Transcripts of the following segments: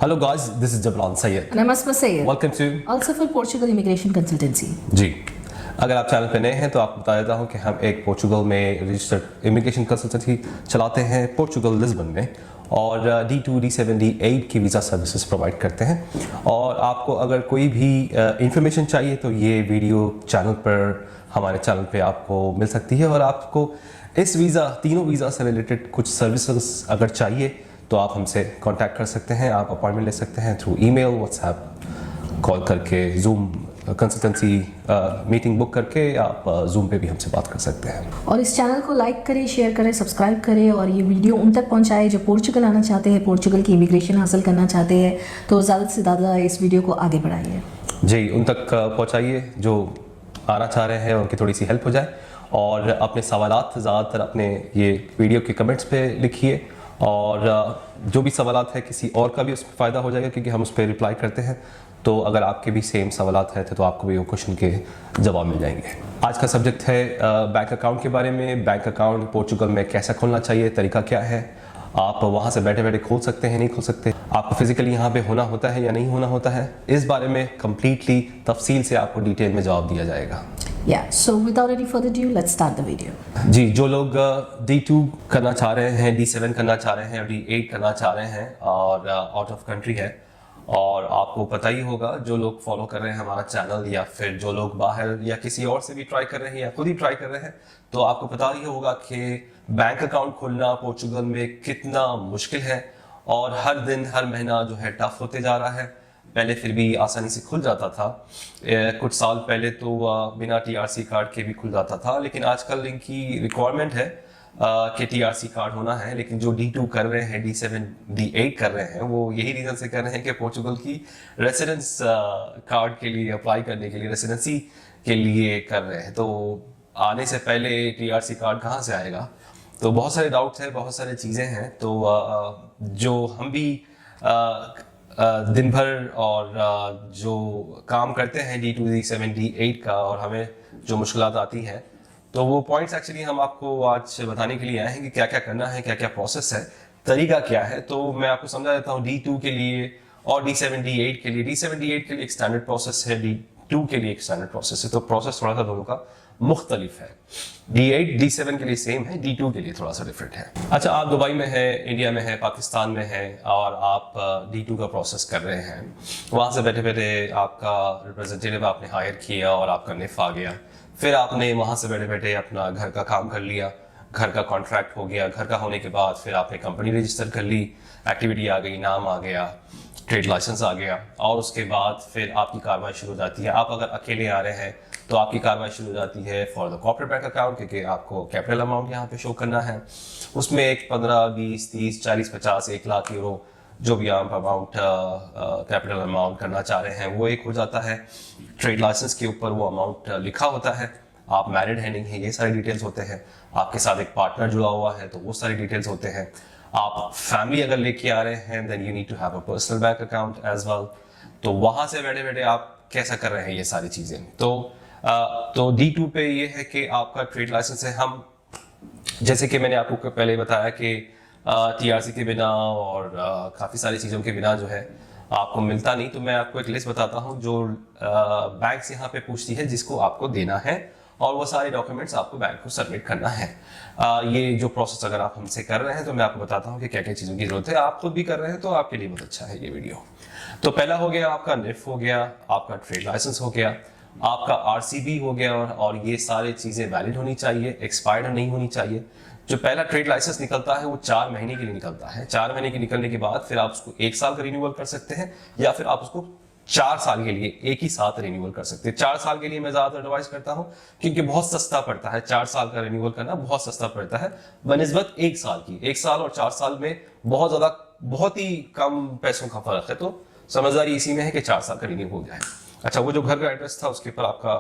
Hello guys, this is Jabran Sayed. And I'm Asma Sayed. Welcome to Also for Portugal Immigration Consultancy. जी। अगर आप channel पे नए हैं तो आपको बता देता हूँ कि हम एक पोर्चुगल में रजिस्टर्ड इमिग्रेशन कंसल्टेंसी चलाते हैं पोर्चुगल लिस्बन में, और D2, D7, D8 की वीज़ा सर्विसेज प्रोवाइड करते हैं। और आपको अगर कोई भी इंफॉर्मेशन चाहिए तो ये वीडियो चैनल पर, हमारे चैनल पे आपको मिल सकती है। और आपको इस वीज़ा, तीनों वीज़ा से रिलेटेड कुछ सर्विसेज अगर चाहिए तो आप हमसे कांटेक्ट कर सकते हैं। आप अपॉइंटमेंट ले सकते हैं थ्रू ईमेल, व्हाट्सएप, कॉल करके, जूम कंसल्टेंसी मीटिंग बुक करके आप जूम पे भी हमसे बात कर सकते हैं। और इस चैनल को लाइक करें, शेयर करें, सब्सक्राइब करें और ये वीडियो उन तक पहुंचाएं जो पोर्चुगल आना चाहते हैं, पोर्चुगल की इमिग्रेशन हासिल करना चाहते हैं। तो ज़्यादा से ज़्यादा इस वीडियो को आगे बढ़ाइए जी, उन तक पहुंचाइए जो आना चाह रहे हैं, उनकी थोड़ी सी हेल्प हो जाए। और अपने सवालात ज़्यादातर अपने ये वीडियो के कमेंट्स पे लिखिए, और जो भी सवालात है किसी और का भी उसमें फ़ायदा हो जाएगा क्योंकि हम उस पर रिप्लाई करते हैं। तो अगर आपके भी सेम सवालात हैं तो आपको भी वो क्वेश्चन के जवाब मिल जाएंगे। आज का सब्जेक्ट है बैंक अकाउंट के बारे में। बैंक अकाउंट पोर्चुगल में कैसे खोलना चाहिए, तरीका क्या है, आप वहाँ से बैठे बैठे खोल सकते हैं, नहीं खोल सकते, आपको फिजिकली यहाँ पे होना होता है या नहीं होना होता है, इस बारे में कम्प्लीटली तफसील से आपको डिटेल में जवाब दिया जाएगा। So without any further ado, let's start the video. जी, जो लोग D2 करना चाह रहे हैं, D7 करना चाह रहे हैं, D8 करना चाह रहे हैं और आउट ऑफ कंट्री है, और आपको पता ही होगा जो लोग फॉलो कर रहे हैं हमारा चैनल, या फिर जो लोग बाहर या किसी और से भी ट्राई कर रहे हैं या खुद ही ट्राई कर रहे हैं, तो आपको पता ही होगा कि बैंक अकाउंट खोलना पोर्चुगल में कितना मुश्किल है। और हर दिन, हर महीना जो है टफ होते जा रहा है। पहले फिर भी आसानी से खुल जाता था, कुछ साल पहले तो बिना TRC कार्ड के भी खुल जाता था, लेकिन आजकल इनकी रिक्वायरमेंट है कि TRC कार्ड होना है। लेकिन जो D2 कर रहे हैं, D7, D8 कर रहे हैं, वो यही रीज़न से कर रहे हैं कि पोर्चुगल की रेसिडेंस कार्ड के लिए अप्लाई करने के लिए, रेसिडेंसी के लिए कर रहे हैं। तो आने से पहले TRC कार्ड कहाँ से आएगा? तो बहुत सारे डाउट्स हैं, बहुत सारी चीज़ें हैं। तो जो हम भी दिन भर और जो काम करते हैं D2, D7, D8 का, और हमें जो मुश्किलात आती हैं, तो वो पॉइंट्स एक्चुअली हम आपको आज बताने के लिए आए हैं कि क्या क्या करना है, क्या क्या प्रोसेस है, तरीका क्या है। तो मैं आपको समझा देता हूँ D2 के लिए और D7, D8 के लिए। D7, D8 के लिए एक स्टैंडर्ड प्रोसेस है, D2 के लिए एक स्टैंडर्ड प्रोसेस है, तो प्रोसेस थोड़ा सा दोनों का मुख्तलिफ है। D8, D7 के लिए सेम है, D2 के लिए थोड़ा सा डिफरेंट है। अच्छा, आप दुबई में है, इंडिया में है, पाकिस्तान में है, और आप D2 का प्रोसेस कर रहे हैं। वहाँ से बैठे बैठे आपका रिप्रेजेंटेटिव आपने हायर किया और आपका निफ आ गया। फिर आपने वहाँ से बैठे बैठे अपना घर का काम कर लिया, घर का कॉन्ट्रैक्ट हो गया। घर का होने के बाद फिर आपने कंपनी रजिस्टर कर ली, एक्टिविटी आ गई, नाम आ गया, ट्रेड लाइसेंस आ गया, और उसके बाद फिर आपकी कार्रवाई शुरू हो जाती है। आप अगर अकेले आ रहे हैं तो आपकी कार्रवाई शुरू हो जाती है for the corporate bank account, क्योंकि आपको कैपिटल अमाउंट यहाँ पे शो करना है। उसमें एक 15, 20, 30, 40, 50, 1 लाख यूरो जो भी आप अमाउंट कैपिटल अमाउंट करना चाह रहे हैं वो एक हो जाता है। ट्रेड लाइसेंस के ऊपर वो अमाउंट लिखा होता है। आप मैरिड है नहीं है, ये सारी डिटेल्स होते हैं। आपके साथ एक पार्टनर जुड़ा हुआ है तो वो सारी डिटेल्स होते हैं। आप फैमिली अगर लेके आ रहे हैं then you need to have a personal bank account as well. तो वहां से बैठे बैठे आप कैसा कर रहे हैं ये सारी चीजें। तो D2 पे ये है कि आपका ट्रेड लाइसेंस है। हम, जैसे कि मैंने आपको पहले बताया कि TRC के बिना और काफ़ी सारी चीज़ों के बिना जो है आपको मिलता नहीं। तो मैं आपको एक लिस्ट बताता हूँ जो बैंक से यहाँ पे पूछती है, जिसको आपको देना है, और वो सारे डॉक्यूमेंट्स आपको बैंक को सबमिट करना है। ये जो प्रोसेस अगर आप हमसे कर रहे हैं तो मैं आपको बताता हूँ कि क्या क्या चीज़ों की जरूरत है। आप खुद भी कर रहे हैं तो आपके लिए बहुत अच्छा है ये वीडियो। तो पहला हो गया आपका निफ हो गया, आपका ट्रेड लाइसेंस हो गया, आपका RCB हो गया, और ये सारी चीज़ें वैलिड होनी चाहिए, एक्सपायर्ड नहीं होनी चाहिए। जो पहला ट्रेड लाइसेंस निकलता है वो 4 महीने के लिए निकलता है। 4 महीने के निकलने के बाद फिर आप उसको 1 साल का रिन्यूअल कर सकते हैं, या फिर आप उसको 4 साल के लिए एक ही साथ रिन्यूअल कर सकते हैं। 4 साल के लिए मैं ज़्यादा एडवाइस करता हूँ क्योंकि बहुत सस्ता पड़ता है। 4 साल का रिन्यूअल करना बहुत सस्ता पड़ता है बनिस्बत 1 साल की। 1 साल और 4 साल में बहुत ही कम पैसों का फर्क है। तो समझदारी इसी में है कि 4 साल का रिन्यू हो जाए। अच्छा, वो जो घर का एड्रेस था उसके ऊपर आपका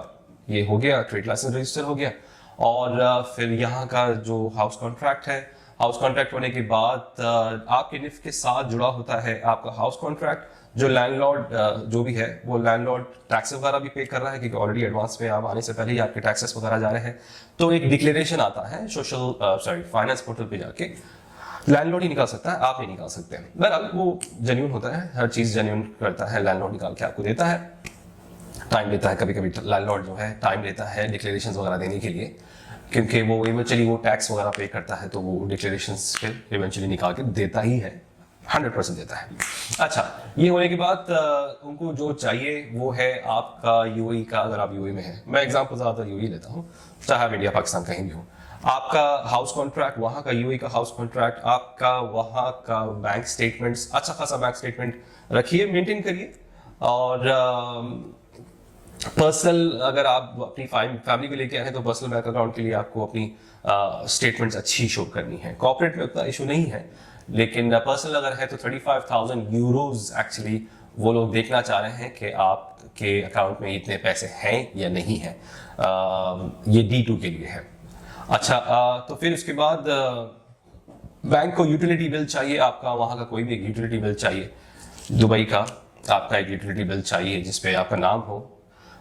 ये हो गया, ट्रेड लाइसेंस रजिस्टर हो गया, और फिर यहाँ का जो हाउस कॉन्ट्रैक्ट है, हाउस कॉन्ट्रैक्ट होने के बाद आपके निफ के साथ जुड़ा होता है आपका हाउस कॉन्ट्रैक्ट। जो लैंडलॉर्ड जो भी है वो लैंडलॉर्ड टैक्स वगैरह भी पे कर रहा है, क्योंकि ऑलरेडी एडवांस में आप आने से पहले ही आपके टैक्सेस वगैरह जा रहे हैं। तो एक डिक्लेरेशन आता है फाइनेंस पोर्टल पे जाके, लैंडलॉर्ड ही निकाल सकता है, आप नहीं निकाल सकते। बहरहाल वो जेन्युइन होता है, हर चीज़ जेन्युइन करता है, लैंडलॉर्ड निकाल के आपको देता है। टाइम लेता है, कभी कभी लैंडलॉर्ड जो है टाइम लेता है डिक्लेरेशंस वगैरह देने के लिए, क्योंकि वो इवेंचुअली वो टैक्स वगैरह पे करता है, तो वो डिक्लेरेशंस फिर इवेंचुअली निकाल के देता ही है, 100% देता है। अच्छा, ये होने के बाद उनको जो चाहिए वो है आपका यूएई का, अगर आप यूएई में हैं, मैं एग्जांपल ज़्यादातर यूएई लेता हूँ, चाहे आप इंडिया पाकिस्तान कहीं भी हो, आपका हाउस कॉन्ट्रैक्ट वहाँ का, यूएई का हाउस कॉन्ट्रैक्ट, आपका वहाँ का बैंक स्टेटमेंट्स, अच्छा खासा बैंक स्टेटमेंट रखिए, मेंटेन करिए। और पर्सनल अगर आप अपनी फैमिली को लेके आए हैं तो पर्सनल बैंक अकाउंट के लिए आपको अपनी स्टेटमेंट्स अच्छी शो करनी है। कॉर्पोरेट में उतना इशू नहीं है, लेकिन पर्सनल अगर है तो 35,000 यूरोज एक्चुअली वो लोग देखना चाह रहे हैं कि आपके अकाउंट में इतने पैसे हैं या नहीं है। ये D2 के लिए है। अच्छा, तो फिर उसके बाद बैंक को यूटिलिटी बिल चाहिए, आपका वहाँ का कोई भी एक यूटिलिटी बिल चाहिए, दुबई का आपका एक यूटिलिटी बिल चाहिए जिसपे आपका नाम हो,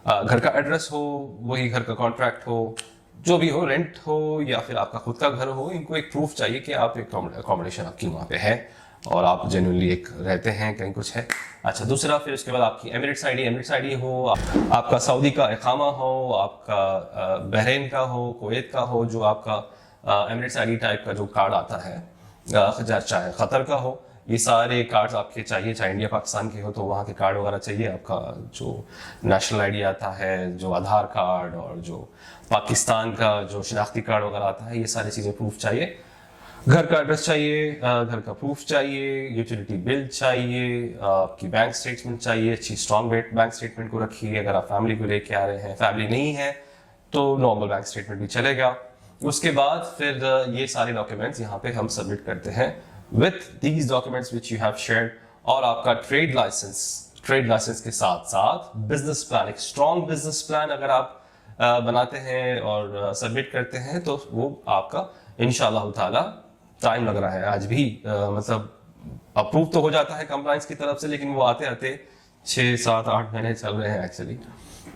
घर का एड्रेस हो, वही घर का कॉन्ट्रैक्ट हो, जो भी हो, रेंट हो या फिर आपका खुद का घर हो, इनको एक प्रूफ चाहिए कि आप एक अकोमोडेशन आपकी वहाँ पे है और आप जेन्युइनली एक रहते हैं, कहीं कुछ है। अच्छा, दूसरा फिर उसके बाद आपकी एमिरेट्स आईडी हो, आपका सऊदी का इकामा हो, आपका बहरीन का हो, कुवैत का हो, जो आपका एमिरेट्स आईडी टाइप का जो कार्ड आता है, चाहे कतर का हो, ये सारे कार्ड्स आपके चाहिए, चाहे इंडिया पाकिस्तान के हो तो वहाँ के कार्ड वगैरह चाहिए, आपका जो नेशनल आईडी आता है, जो आधार कार्ड और जो पाकिस्तान का जो शनाख्ती कार्ड वगैरह आता है, ये सारी चीज़ें प्रूफ चाहिए। घर का एड्रेस चाहिए, घर का प्रूफ चाहिए, यूटिलिटी बिल चाहिए, आपकी बैंक स्टेटमेंट चाहिए, अच्छी स्ट्रॉन्ग बैंक स्टेटमेंट को रखिए। अगर आप फैमिली को लेके आ रहे हैं, फैमिली नहीं है तो नॉर्मल बैंक स्टेटमेंट भी चलेगा। उसके बाद फिर ये सारे डॉक्यूमेंट्स यहाँ पे हम सबमिट करते हैं with these documents which you have shared, और आपका ट्रेड लाइसेंस के साथ साथ बिजनेस प्लान, एक स्ट्रॉन्ग बिजनेस प्लान अगर आप बनाते हैं और सबमिट करते हैं तो वो आपका इंशाल्लाह ताला, टाइम लग रहा है आज भी, मतलब अप्रूव तो हो जाता है कंप्लायंस की तरफ से, लेकिन वो आते आते 6, 7, 8 महीने चल रहे हैं एक्चुअली।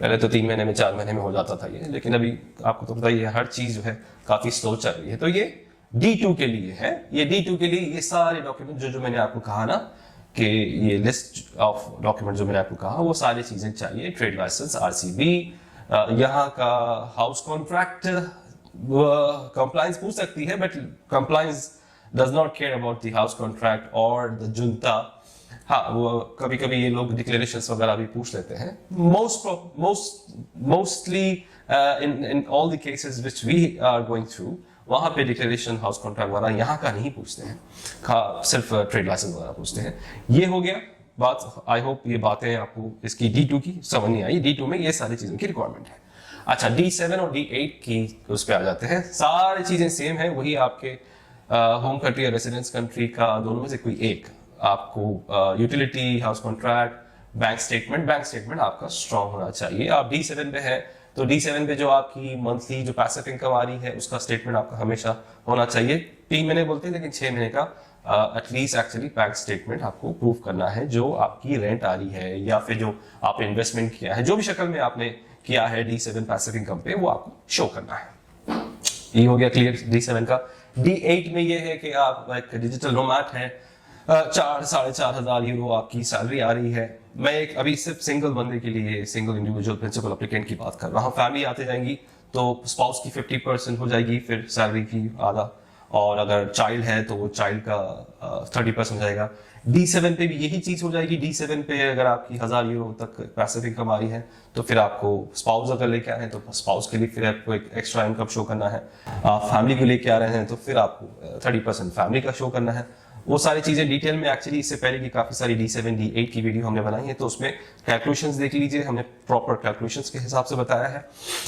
पहले तो 3 महीने में, 4 महीने में हो जाता था ये, लेकिन अभी आपको तो पता ही है हर चीज जो है काफी स्लो चल रही है। तो ये D2 के लिए है। ये D2 के लिए ये सारे डॉक्यूमेंट जो मैंने आपको कहा ना, कि ये लिस्ट ऑफ डॉक्यूमेंट जो मैंने आपको कहा, वो सारी चीजें चाहिए। ट्रेड लाइसेंस, RCB, यहाँ का हाउस कॉन्ट्रैक्ट, कंप्लायंस पूछ सकती है, but compliance does not care about the house contract और द जुंता। हाँ, वो कभी कभी ये लोग डिक्लेरेशंस वगैरह भी पूछ लेते हैं। Mostly in all the cases which we are going through, वहाँ पे डिक्लेरेशन, हाउस कॉन्ट्रैक्ट वगैरह यहाँ का नहीं पूछते हैं, सिर्फ ट्रेड लाइसेंस वगैरह पूछते हैं। ये हो गया बात। आई होप ये बातें आपको इसकी D2 की समझ नहीं आई। D2 में ये सारी चीज़ों की रिक्वायरमेंट है। अच्छा, D7 और D8 की उस पर आ जाते हैं। सारी चीज़ें सेम है, वही आपके होम कंट्री या रेसिडेंस कंट्री का दोनों में से कोई एक आपको utility, house contract, bank statement आपका स्ट्रॉन्ग होना चाहिए। आप D7 पे है तो D7 पे जो आपकी मंथली जो पैसिव इनकम आ रही है उसका स्टेटमेंट आपका हमेशा होना चाहिए। 3 महीने बोलते हैं, लेकिन 6 महीने का एटलीस्ट एक्चुअली बैंक स्टेटमेंट आपको प्रूव करना है, जो आपकी रेंट आ रही है या फिर जो आपने इन्वेस्टमेंट किया है, जो भी शक्ल में आपने किया है D7 पैसिव इनकम पे, वो आपको शो करना है। ये हो गया क्लियर D7 का। D8 में ये है कि आप एक डिजिटल नोमैड हैं, 4-4.5 यूरो आपकी सैलरी आ रही है। मैं एक अभी सिर्फ सिंगल बंदे के लिए, सिंगल इंडिविजुअल प्रिंसिपल एप्लीकेंट की बात कर रहा हूँ। फैमिली आते जाएंगी तो स्पाउस की 50% हो जाएगी, फिर सैलरी की आधा, और अगर चाइल्ड है तो वो चाइल्ड का 30% हो जाएगा। D7 पे भी यही चीज हो जाएगी। D7 पे अगर आपकी 1000 यूरो तक पैसिव इनकम आ रही है तो फिर आपको स्पाउस अगर लेके आ रहे हैं तो स्पाउस के लिए फिर आपको एक एक्स्ट्रा इनकम शो करना है। आप फैमिली को लेके आ रहे हैं तो फिर आपको 30% फैमिली का शो करना है। वो सारी चीजें डिटेल में एक्चुअली इससे पहले की काफी सारी D7, D8 की वीडियो हमने बनाई है, तो उसमें कैलकुलेशंस देख लीजिए, हमने प्रॉपर कैलकुलेशंस के हिसाब से बताया है।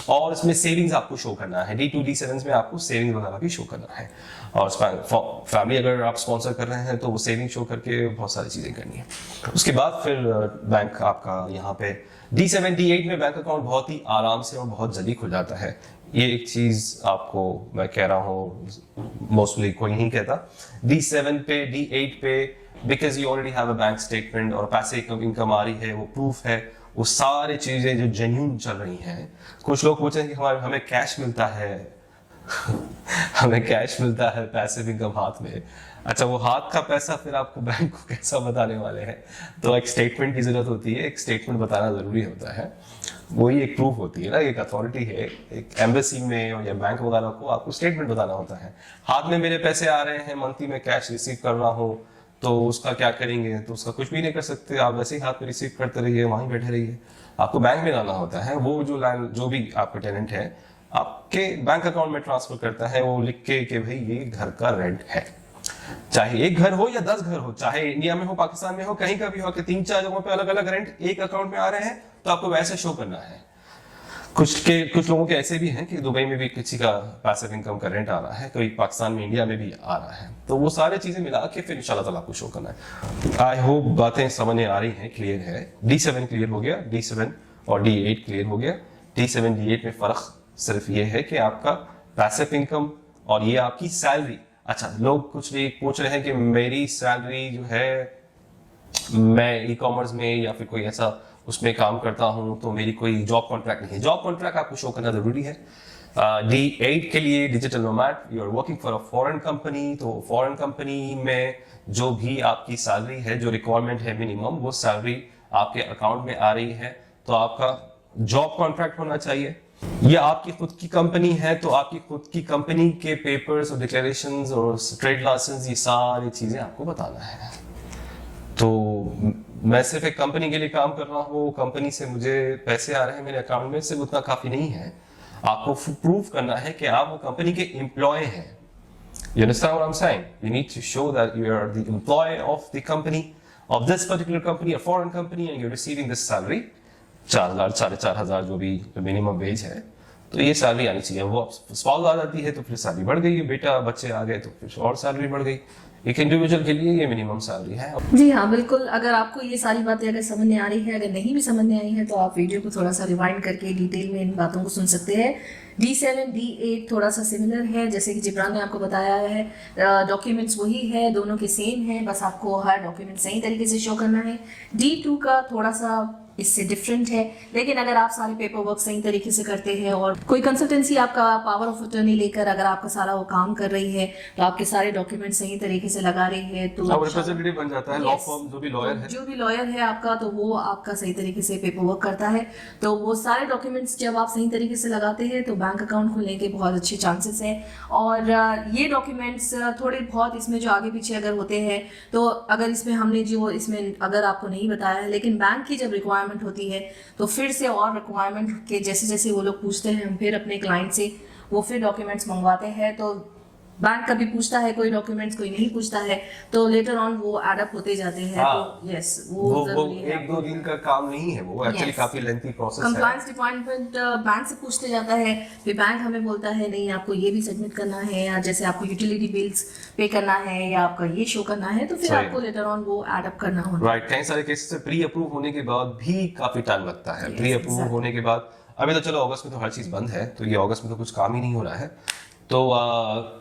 और इसमें सेविंग्स आपको शो करना है। D2, D7 में आपको सेविंग्स वगैरह भी शो करना है। और फैमिली अगर आप स्पॉन्सर कर रहे हैं तो वो सेविंग शो करके बहुत सारी चीजें करनी है। उसके बाद फिर बैंक आपका यहाँ पे D7, D8 में बैंक अकाउंट बहुत ही आराम से और बहुत जल्दी खुल जाता है। ये एक चीज आपको मैं कह रहा हूँ, मोस्टली कोई नहीं कहता। D7 पे, D8 पे, because you already have a bank statement और पैसे इनकम आ रही है, वो प्रूफ है, वो सारी चीजें जो जेन्युइन चल रही हैं। कुछ लोग पूछते हैं कि हमें कैश मिलता है, हमें कैश मिलता है, पैसिव इनकम हाथ में। अच्छा, वो हाथ का पैसा फिर आपको बैंक को कैसा बताने वाले हैं? तो एक स्टेटमेंट की जरूरत होती है, एक स्टेटमेंट बताना जरूरी होता है। वही एक प्रूफ होती है ना, एक अथॉरिटी है, एक एम्बेसी में या बैंक वगैरह को आपको स्टेटमेंट बताना होता है। हाथ में मेरे पैसे आ रहे हैं, मंथली में कैश रिसीव कर रहा हूँ, तो उसका क्या करेंगे? तो उसका कुछ भी नहीं कर सकते, आप वैसे ही हाथ में रिसीव करते रहिए, वहीं बैठे रहिए। आपको बैंक में लाना होता है, वो जो भी आपका टेनेंट है आपके बैंक अकाउंट में ट्रांसफर करता है, वो लिख के कि भाई ये घर का रेंट है। चाहे एक घर हो या 10 घर हो, चाहे इंडिया में हो, पाकिस्तान में हो, कहीं का भी हो, कि 3-4 जगहों पे अलग अलग रेंट एक अकाउंट में आ रहे हैं, तो आपको वैसे शो करना है। कुछ लोगों के ऐसे भी हैं कि दुबई में भी किसी का पैसिव इनकम का रेंट आ रहा है, कोई पाकिस्तान में, इंडिया में भी आ रहा है, तो वो सारी चीजें मिला के फिर इंशाल्लाह ताला आपको शो करना है। आई होप बातें समझ में आ रही हैं, क्लियर है। D7 क्लियर हो गया, D7 और D8 क्लियर हो गया। D7 D8 में फर्क सिर्फ ये है कि आपका पैसिव इनकम और ये आपकी सैलरी। अच्छा, लोग कुछ भी पूछ रहे हैं कि मेरी सैलरी जो है, मैं ई-कॉमर्स में या फिर कोई ऐसा उसमें काम करता हूं, तो मेरी कोई जॉब कॉन्ट्रैक्ट नहीं है। जॉब कॉन्ट्रैक्ट आपको शो करना जरूरी है। D8 के लिए digital nomad, you are working for a foreign company, तो फॉरेन कंपनी में जो भी आपकी सैलरी है, जो रिक्वायरमेंट है मिनिमम, वो सैलरी आपके अकाउंट में आ रही है, तो आपका जॉब कॉन्ट्रैक्ट होना चाहिए। ये आपकी खुद की कंपनी है, तो आपकी खुद की कंपनी के पेपर्स और डिक्लेरेशंस और ट्रेड लाइसेंस, ये सारी चीजें आपको बताना है। तो मैं सिर्फ एक कंपनी के लिए काम कर रहा हूँ, कंपनी से मुझे पैसे आ रहे हैं मेरे अकाउंट में, सिर्फ उतना काफी नहीं है। आपको प्रूफ करना है कि आप वो कंपनी के एम्प्लॉय हैं। You understand what I'm saying? You need to show that you are the employee of the company, of this particular company, a foreign company, and you're receiving this salary, 4,000, 4,500 जो भी minimum wage है, तो ये salary आनी चाहिए। वो spouse आ जाती है तो फिर सैलरी बढ़ गई, बेटा बच्चे आ गए तो फिर और सैलरी बढ़ गई। एक इंडिविजुअल के लिए ये मिनिमम सैलरी है। जी हाँ, बिल्कुल। अगर आपको ये सारी बातें अगर समझ में आ रही है, अगर नहीं भी समझ में आई है, तो आप वीडियो को थोड़ा सा रिवाइंड करके डिटेल में इन बातों को सुन सकते हैं। D7 D8 थोड़ा सा सिमिलर है, जैसे कि जिब्रान ने आपको बताया है। डॉक्यूमेंट्स वही है, दोनों के सेम है, बस आपको हर डॉक्यूमेंट सही तरीके से शो करना है। D2 का थोड़ा सा इससे डिफरेंट है, लेकिन अगर आप सारे पेपर वर्क सही तरीके से करते हैं और कोई कंसल्टेंसी आपका पावर ऑफ अटर्नी लेकर अगर आपका सारा वो काम कर रही है, तो आपके सारे डॉक्यूमेंट सही तरीके से लगा रही है, तो रिप्रेजेंटेटिव बन जाता है। लॉ फर्म जो भी लॉयर है आपका, तो वो आपका सही तरीके से पेपर वर्क करता है। तो वो सारे डॉक्यूमेंट्स जब आप सही तरीके से लगाते हैं, तो बैंक अकाउंट खुलने के बहुत अच्छे चांसेस हैं। और ये डॉक्यूमेंट्स थोड़े बहुत इसमें जो आगे पीछे अगर होते हैं, तो अगर इसमें हमने जो इसमें अगर आपको नहीं बताया है, लेकिन बैंक की जब रिक्वायरमेंट होती है, तो फिर से और रिक्वायरमेंट के जैसे जैसे वो लोग पूछते हैं, हम फिर अपने क्लाइंट से वो फिर डॉक्यूमेंट्स मंगवाते हैं। तो बैंक कभी पूछता है कोई डॉक्यूमेंट्स, कोई नहीं पूछता है, तो लेटर ऑन वो एड अप होते जाते हैं। तो यस, वो 1-2 दिन का काम नहीं है, वो एक्चुअली काफी लेंथी प्रोसेस है। कंप्लायंस डिपार्टमेंट बैंक से पूछते जाता है, फिर बैंक हमें बोलता है नहीं आपको ये भी सबमिट करना है, या जैसे आपको यूटिलिटी बिल्स पे करना है या आपका ये शो करना है, तो फिर आपको लेटर ऑन वो एड अप करना होता है। राइट, कई सारे केसेस से प्री अप्रूव होने के बाद भी काफी टाइम लगता है। प्री अप्रूव होने के बाद, अभी तो चलो अगस्त में तो हर चीज बंद है, तो ये अगस्त में तो कुछ काम ही नहीं हो रहा है, तो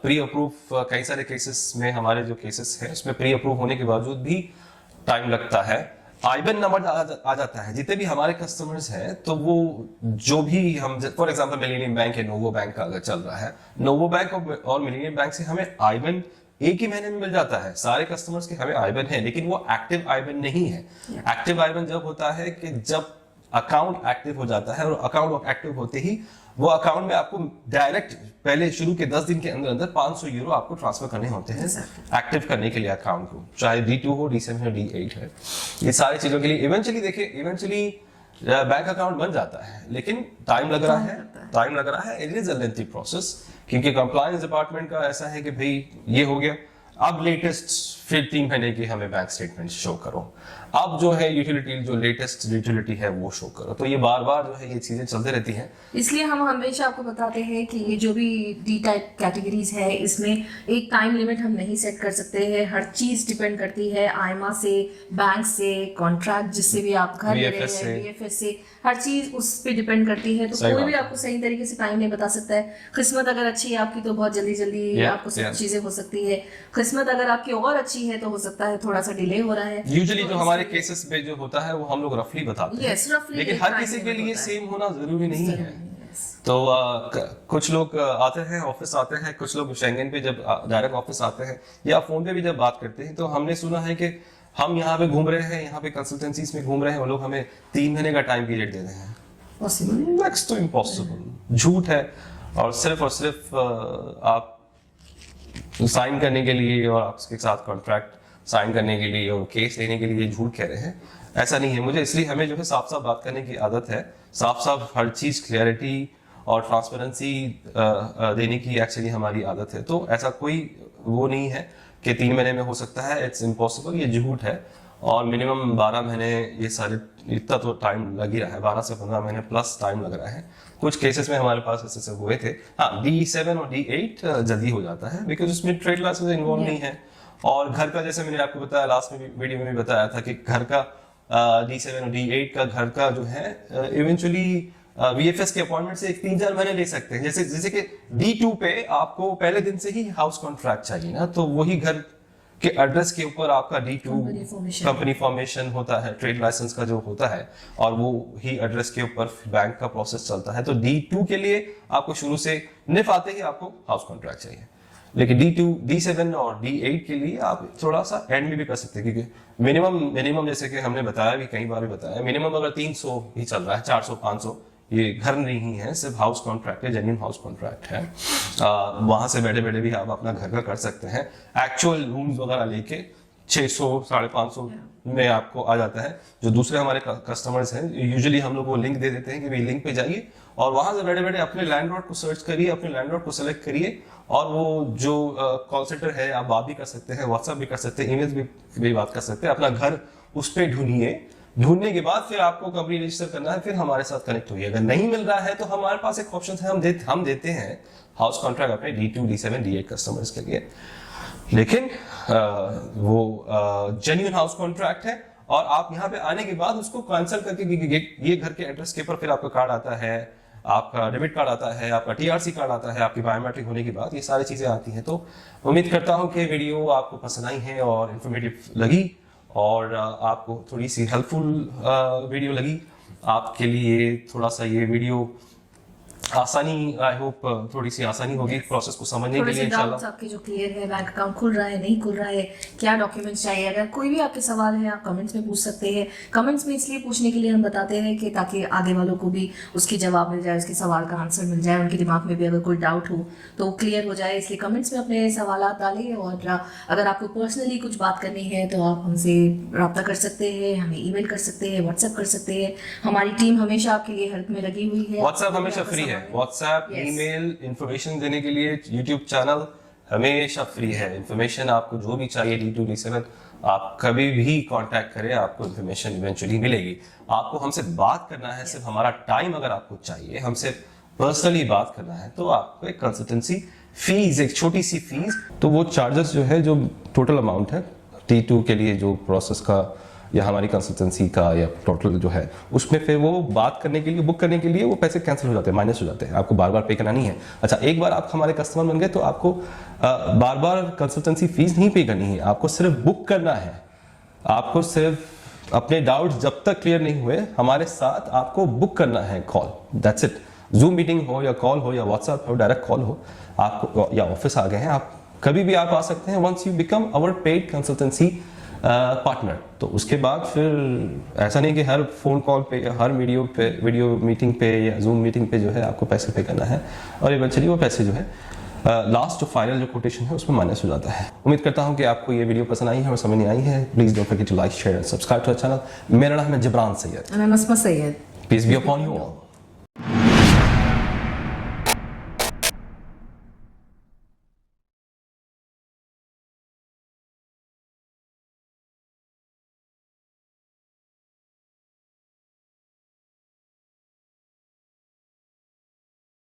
प्री अप्रूव कई सारे केसेस में, हमारे जो केसेस हैं उसमें प्री अप्रूव होने के बावजूद भी टाइम लगता है। आईबैन नंबर आ जाता है जितने भी हमारे कस्टमर्स हैं, तो वो जो भी हम, फॉर एग्जांपल मिलेनियम बैंक है, नोवो बैंक का अगर चल रहा है, नोवो बैंक और मिलेनियम बैंक से हमें आईबैन एक ही महीने में मिल जाता है। सारे कस्टमर्स के हमें आईबैन है, लेकिन वो एक्टिव आईबैन नहीं है। एक्टिव आईबैन जब होता है कि जब अकाउंट एक्टिव हो जाता है, और अकाउंट एक्टिव होते ही वो अकाउंट में आपको डायरेक्ट पहले शुरू के 10 दिन के अंदर अंदर 500 यूरो आपको ट्रांसफर करने होते हैं एक्टिव करने के लिए अकाउंट को, चाहे D2 हो, D7 हो, D8 है। ये सारी चीजों के लिए इवेंचुअली बैंक अकाउंट बन जाता है, लेकिन टाइम लग रहा है। It is a lengthy process, क्योंकि कंप्लायंस डिपार्टमेंट का ऐसा है कि भाई ये हो गया, अब लेटेस्ट फिर 3 महीने की हमें बैंक स्टेटमेंट शो करो, अब जो है यूटिलिटी, जो लेटेस्ट यूटिलिटी है वो शो करो। तो ये बार बार जो है ये चीजें चलते रहती हैं। इसलिए हम हमेशा आपको बताते हैं कि ये जो भी D टाइप कैटेगरीज है, इसमें एक टाइम लिमिट हम नहीं सेट कर सकते हैं। हर चीज डिपेंड करती है आईमा से, बैंक से, कॉन्ट्रैक्ट जिससे भी आप घर ले रहे हैं, VFS से, हर चीज उस पर डिपेंड करती है। तो कोई भी आपको सही तरीके से टाइम नहीं बता सकता है। किस्मत अगर अच्छी है आपकी, तो बहुत जल्दी आपको सब चीजें हो सकती है। किस्मत अगर आपकी और अच्छी है, तो हो सकता है थोड़ा सा डिले हो रहा है। यूजुअली जो हमारे केसेस में जो होता है वो हम लोग रफली बताते हैं, लेकिन हर किसी के लिए सेम होना जरूरी नहीं है। तो कुछ लोग आते हैं, ऑफिस आते हैं, कुछ लोग शेंगन पे जब डायरेक्ट ऑफिस आते हैं या फोन पे भी जब बात करते हैं, तो हमने सुना है कि हम यहाँ पे घूम रहे हैं, यहाँ पे कंसल्टेंसीज में घूम रहे हैं, वो लोग हमें 3 महीने का टाइम पीरियड दे रहे हैं। पॉसिबल नेक्स्ट तो इम्पॉसिबल, झूठ है। और सिर्फ आप साइन करने के लिए और आपके साथ कॉन्ट्रैक्ट साइन करने के लिए और केस लेने के लिए झूठ कह रहे हैं, ऐसा नहीं है। मुझे इसलिए हमें जो है साफ साफ बात करने की आदत है, साफ साफ हर चीज क्लैरिटी और ट्रांसपेरेंसी देने की एक्चुअली हमारी आदत है। तो ऐसा कोई वो नहीं है कि 3 महीने में हो सकता है, इट्स इम्पॉसिबल, ये झूठ है। और मिनिमम 12 महीने ये सारे, इतना तो टाइम लग ही रहा है, 12 से 15 महीने प्लस टाइम लग रहा है। कुछ केसेस में हमारे पास ऐसे हुए थे। हाँ, D7 और D8 जल्दी हो जाता है बिकॉज उसमें ट्रेड लाइसेंस इन्वॉल्व नहीं है। और घर का, जैसे मैंने आपको बताया लास्ट में वीडियो में भी बताया था कि घर का D7 और D8 का घर का जो है इवेंचुअली VFS के अपॉइंटमेंट से 3-4 महीने ले सकते हैं। जैसे कि D2 पे आपको पहले दिन से ही हाउस कॉन्ट्रैक्ट चाहिए ना, तो वही घर के एड्रेस के ऊपर आपका D2 कंपनी फॉर्मेशन होता है, ट्रेड लाइसेंस का जो होता है, और वो ही एड्रेस के ऊपर बैंक का प्रोसेस चलता है। तो D2 के लिए आपको शुरू से निफ आते ही आपको हाउस कॉन्ट्रैक्ट चाहिए। लेकिन D2, D7 और D8 के लिए आप थोड़ा सा एंड में भी कर सकते हैं, क्योंकि मिनिमम जैसे कि हमने बताया भी, कई बार भी बताया, मिनिमम अगर 300 ही चल रहा है, 400-500, ये घर नहीं है, सिर्फ हाउस कॉन्ट्रैक्ट है, जेन्युइन हाउस कॉन्ट्रैक्ट है। वहां से बैठे बैठे भी आप अपना घर का कर सकते हैं। एक्चुअल रूम्स वगैरह लेके 600-550 में आपको आ जाता है। जो दूसरे हमारे कस्टमर्स हैं, यूजुअली हम लोग वो लिंक दे देते हैं कि भाई लिंक पे जाइए और वहां से बैठे बैठे अपने लैंडलॉर्ड को सर्च करिए, अपने लैंडलॉर्ड को सेलेक्ट करिए, और वो जो कॉल सेंटर है आप बात भी कर सकते हैं, व्हाट्सएप भी कर सकते हैं, ईमेल भी बात कर सकते हैं। अपना घर उस पर ढूंढने के बाद फिर आपको कंपनी रजिस्टर करना है, फिर हमारे साथ कनेक्ट होइए। अगर नहीं मिल रहा है तो हमारे पास एक ऑप्शन है, हम देते हैं हाउस कॉन्ट्रैक्ट अपने D2, D7, D8 कस्टमर्स के लिए। लेकिन वो जेन्युइन हाउस कॉन्ट्रैक्ट है, और आप यहाँ पे आने के बाद उसको कैंसिल करके ये घर के एड्रेस के ऊपर फिर आपका कार्ड आता है, आपका डेबिट कार्ड आता है, आपका TRC कार्ड आता है, आपकी बायोमेट्रिक होने के बाद ये सारी चीजें आती हैं। तो उम्मीद करता हूँ कि वीडियो आपको पसंद आई है और इन्फॉर्मेटिव लगी, और आपको थोड़ी सी हेल्पफुल वीडियो लगी। आपके लिए थोड़ा सा ये वीडियो आसानी, आई होप थोड़ी सी आसानी होगी प्रोसेस को समझने के लिए। इंशाल्लाह आपके जो क्लियर है, बैंक अकाउंट खुल रहा है नहीं खुल रहा है, क्या डॉक्यूमेंट्स चाहिए, अगर कोई भी आपके सवाल है आप कमेंट्स में पूछ सकते हैं। कमेंट्स में इसलिए पूछने के लिए हम बताते हैं कि ताकि आगे वालों को भी उसकी जवाब मिल जाए, उसके सवाल का आंसर मिल जाए, उनके दिमाग में भी अगर कोई डाउट हो तो क्लियर हो जाए। इसलिए कमेंट्स में अपने सवाल डालें, और अगर आपको पर्सनली कुछ बात करनी है तो आप हमसे रब्ता कर सकते हैं, हमें ईमेल कर सकते हैं, व्हाट्सएप कर सकते हैं। हमारी टीम हमेशा आपके लिए हेल्प में लगी हुई है। व्हाट्सएप हमेशा फ्री है, व्हाट्सएप, ईमेल, इंफॉर्मेशन देने के लिए यूट्यूब चैनल हमेशा फ्री है। इंफॉर्मेशन आपको जो भी चाहिए D2, D7, आप कभी भी कांटेक्ट करें, आपको इंफॉर्मेशन इवेंचुअली मिलेगी। आपको हमसे बात करना है, सिर्फ हमारा टाइम अगर आपको चाहिए, हमसे पर्सनली बात करना है, तो आपको एक कंसल्टेंसी फीस, एक छोटी सी फीस, तो वो चार्जेस जो है, जो टोटल अमाउंट है T2 के लिए जो प्रोसेस का या हमारी कंसल्टेंसी का या टोटल जो है, उसमें फिर वो बात करने के लिए, बुक करने के लिए वो पैसे कैंसिल हो जाते हैं, माइनस हो जाते हैं। आपको बार बार पे करना नहीं है। अच्छा, एक बार आप हमारे कस्टमर बन गए तो आपको बार बार कंसल्टेंसी फीस नहीं पे करनी है, आपको सिर्फ बुक करना है। आपको सिर्फ अपने डाउट्स जब तक क्लियर नहीं हुए, हमारे साथ आपको बुक करना है call, that's it. Zoom meeting हो या कॉल हो या व्हाट्सएप हो, डायरेक्ट कॉल हो, आपको या ऑफिस आ गए हैं, आप कभी भी आप आ सकते हैं। Once you become our paid consultancy partner, तो उसके बाद फिर ऐसा नहीं कि हर फोन कॉल पे या हर वीडियो मीटिंग पे या जूम मीटिंग पे जो है आपको पैसे पे करना है, और इवेंचुअली वो पैसे जो है लास्ट जो फाइनल जो कोटेशन है उसमें माइनस हो जाता है। उम्मीद करता हूँ कि आपको ये वीडियो पसंद आई है और समझ नहीं आई है। Please don't forget to like, share and subscribe to our channel. मेरा नाम है जिब्रान सैयद। मैं Masma Syed. Peace be upon you all.